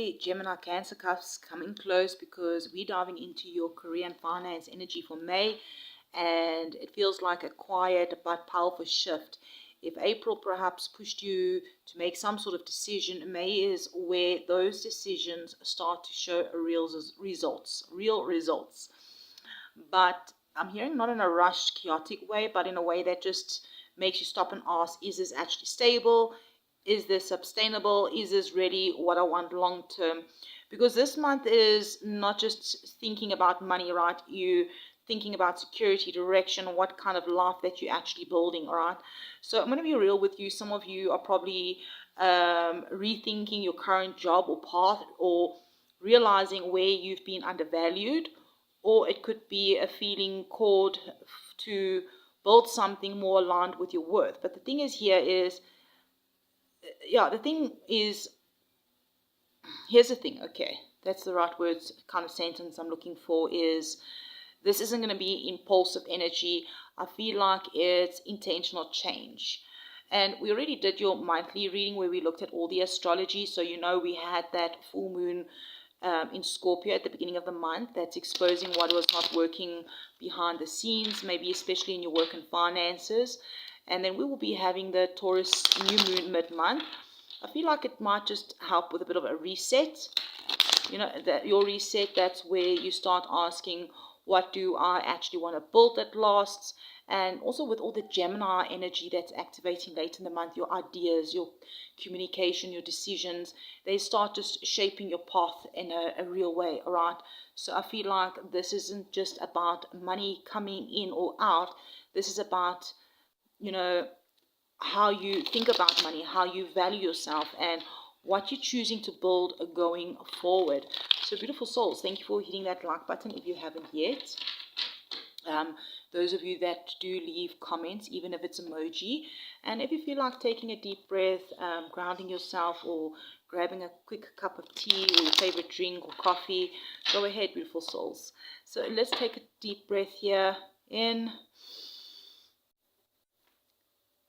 Hey, Gemini, Cancer, Cusp coming close because we're diving into your career and finance energy for May, and it feels like a quiet but powerful shift. If April perhaps pushed you to make some sort of decision, May is where those decisions start to show real results. But I'm hearing not in a rushed, chaotic way, but in a way that just makes you stop and ask, is this actually stable? Is this sustainable? Is this really what I want long term? Because this month is not just thinking about money, right? You thinking about security, direction, what kind of life that you're actually building, all right? So I'm going to be real with you. Some of you are probably rethinking your current job or path, or realizing where you've been undervalued, or it could be a feeling called to build something more aligned with your worth. But the thing is here is, here's the thing, okay, that's the right words, kind of sentence I'm looking for, is this isn't going to be impulsive energy. I feel like it's intentional change. And we already did your monthly reading where we looked at all the astrology. So, we had that full moon in Scorpio at the beginning of the month that's exposing what was not working behind the scenes, maybe especially in your work and finances. And then we will be having the Taurus new moon mid-month. I feel like it might just help with a bit of a reset. That your reset, that's where you start asking, what do I actually want to build that lasts? And also with all the Gemini energy that's activating late in the month, your ideas, your communication, your decisions, they start just shaping your path in a real way, all right? So I feel like this isn't just about money coming in or out. This is about, how you think about money, how you value yourself, and what you're choosing to build going forward. So beautiful souls, thank you for hitting that like button if you haven't yet. Those of you that do leave comments, even if it's emoji, and if you feel like taking a deep breath, grounding yourself, or grabbing a quick cup of tea or your favorite drink or coffee, go ahead, beautiful souls. So let's take a deep breath here, in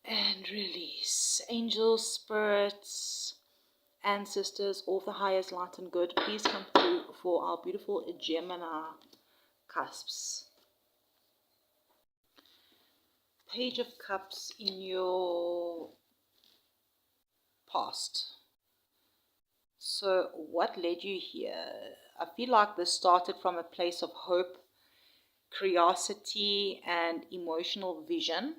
and release. Angels, spirits, ancestors, all the highest light and good, please come through for our beautiful Gemini cusps. Page of Cups in your past. So what led you here? I feel like this started from a place of hope, curiosity, and emotional vision.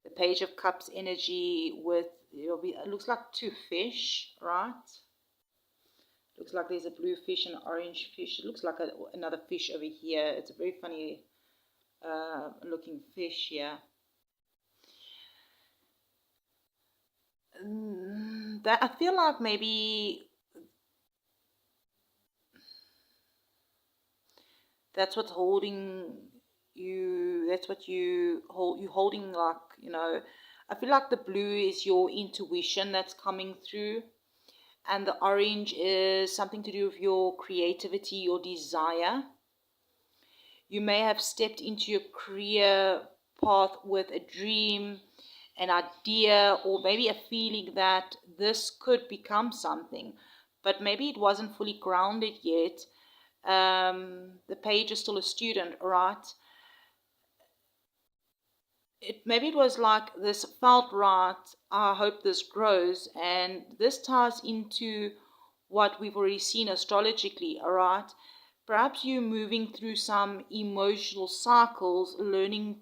The Page of Cups energy with, it looks like two fish, right? Looks like there's a blue fish and an orange fish. It looks like another fish over here. It's a very funny looking fish here. That I feel like maybe that's what's holding you. That's what you're holding, like, I feel like the blue is your intuition that's coming through, and the orange is something to do with your creativity, your desire. You may have stepped into your career path with a dream, an idea, or maybe a feeling that this could become something, but maybe it wasn't fully grounded yet. The page is still a student, right? Maybe it was like this felt right. I hope this grows, and this ties into what we've already seen astrologically, all right? Perhaps you're moving through some emotional cycles, learning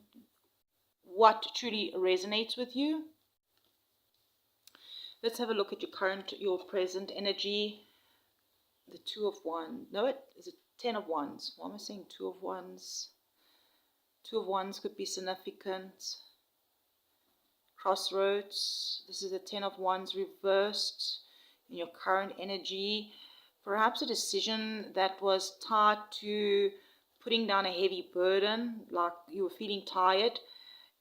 what truly resonates with you. Let's have a look at your present energy. The Two of Wands. No, it is a Ten of Wands. Why am I saying Two of Wands? Two of Wands could be significant. Crossroads. This is a Ten of Wands reversed in your current energy. Perhaps a decision that was tied to putting down a heavy burden, like you were feeling tired.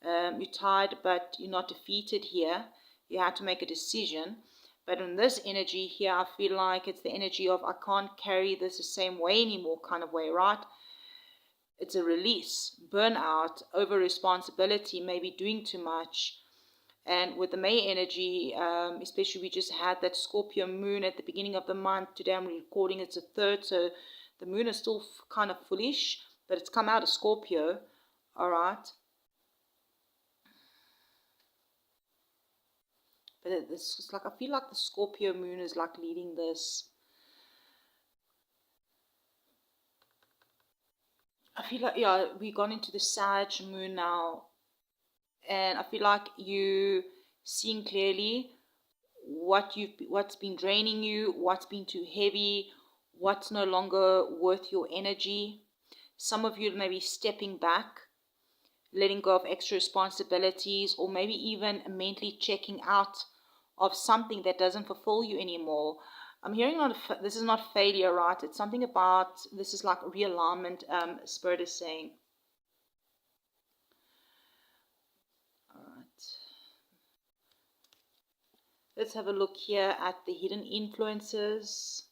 You're tired, but you're not defeated here. You had to make a decision. But in this energy here, I feel like it's the energy of I can't carry this the same way anymore kind of way, right? It's a release, burnout, over responsibility, maybe doing too much. And with the May energy, especially we just had that Scorpio moon at the beginning of the month. Today I'm recording, it's the 3rd, so the moon is still kind of foolish, but it's come out of Scorpio, all right? But it's like, I feel like the Scorpio moon is like leading this. I feel like, yeah, we've gone into the Sag moon now, and I feel like you seeing clearly what's been draining you, what's been too heavy, what's no longer worth your energy. Some of you may be stepping back, letting go of extra responsibilities, or maybe even mentally checking out of something that doesn't fulfill you anymore. I'm hearing this is not failure, right? It's something about, this is like realignment, Spirit is saying. All right. Let's have a look here at the hidden influences.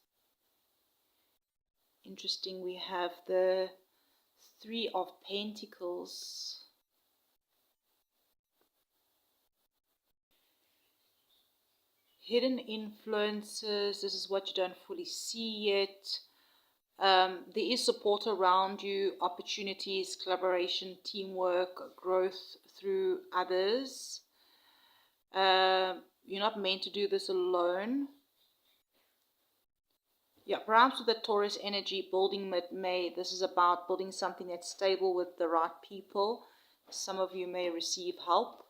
Interesting, we have the 3 of Pentacles. Hidden influences, this is what you don't fully see yet. There is support around you, opportunities, collaboration, teamwork, growth through others. You're not meant to do this alone. Yeah, perhaps with the Taurus energy, building mid-May, this is about building something that's stable with the right people. Some of you may receive help,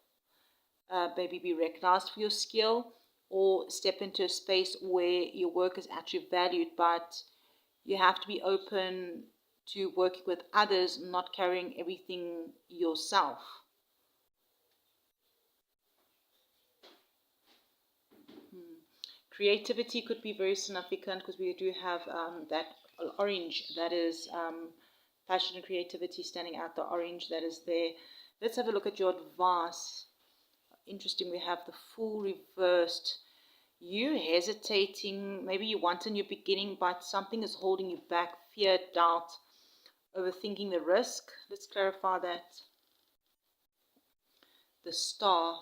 maybe be recognized for your skill, or step into a space where your work is actually valued, but you have to be open to working with others, not carrying everything yourself. Creativity could be very significant because we do have that orange that is passion and creativity standing out, the orange that is there. Let's have a look at your advice. Interesting, we have the Fool reversed. You hesitating, maybe you want a new beginning, but something is holding you back. Fear, doubt, overthinking the risk. Let's clarify that. The Star.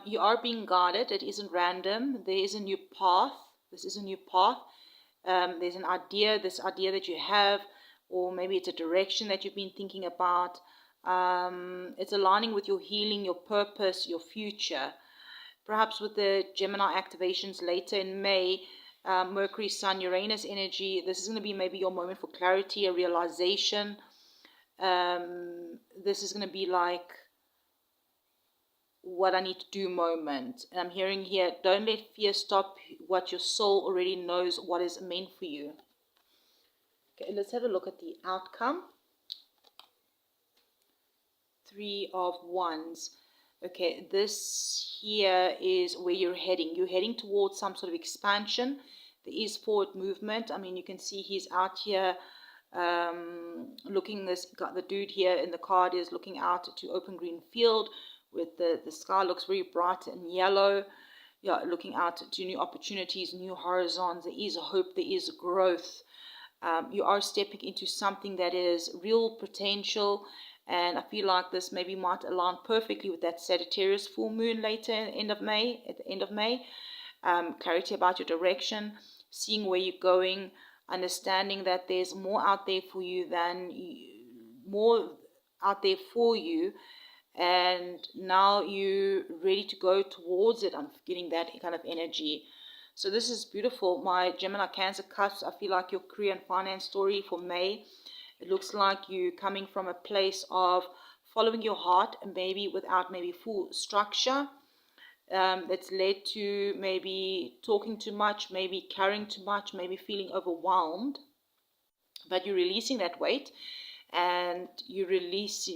You are being guided. It isn't random. There is a new path. This is a new path. There's an idea, this idea that you have, or maybe it's a direction that you've been thinking about. It's aligning with your healing, your purpose, your future. Perhaps with the Gemini activations later in May, Mercury, Sun, Uranus energy, this is going to be maybe your moment for clarity, a realization. This is going to be like what I need to do moment. And I'm hearing here, don't let fear stop what your soul already knows what is meant for you. Okay, let's have a look at the outcome. 3 of Wands. Okay, this here is where you're heading. You're heading towards some sort of expansion. There is forward movement. I mean, you can see he's out here looking, the dude here in the card is looking out to open green field, with the sky looks very bright and yellow. Yeah, looking out to new opportunities, new horizons. There is hope, there is growth. You are stepping into something that is real potential, and I feel like this maybe might align perfectly with that Sagittarius full moon later at the end of May. Clarity about your direction, seeing where you're going, understanding that there's more out there for you and now you're ready to go towards it. I'm getting that kind of energy. So this is beautiful. My Gemini Cancer Cusp, I feel like your career and finance story for May. It looks like you coming from a place of following your heart and maybe without maybe full structure. That's led to maybe talking too much, maybe carrying too much, maybe feeling overwhelmed. But you're releasing that weight. And you realizing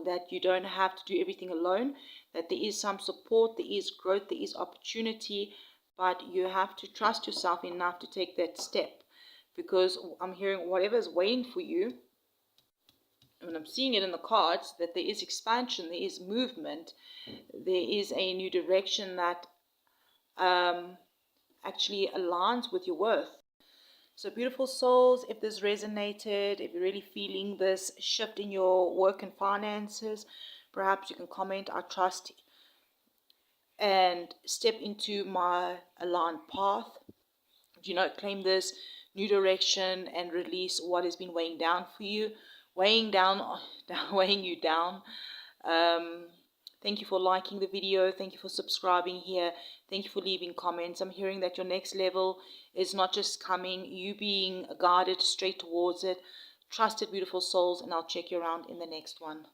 that you don't have to do everything alone, that there is some support, there is growth, there is opportunity, but you have to trust yourself enough to take that step, because I'm hearing whatever is waiting for you, and I'm seeing it in the cards, that there is expansion, there is movement, there is a new direction that actually aligns with your worth. So beautiful souls, if this resonated, if you're really feeling this shift in your work and finances, perhaps you can comment, I trust, and step into my aligned path. Claim this new direction and release what has been weighing down for you, weighing you down. Thank you for liking the video. Thank you for subscribing here. Thank you for leaving comments. I'm hearing that your next level is not just coming, you being guided straight towards it. Trusted, beautiful souls, and I'll check you around in the next one.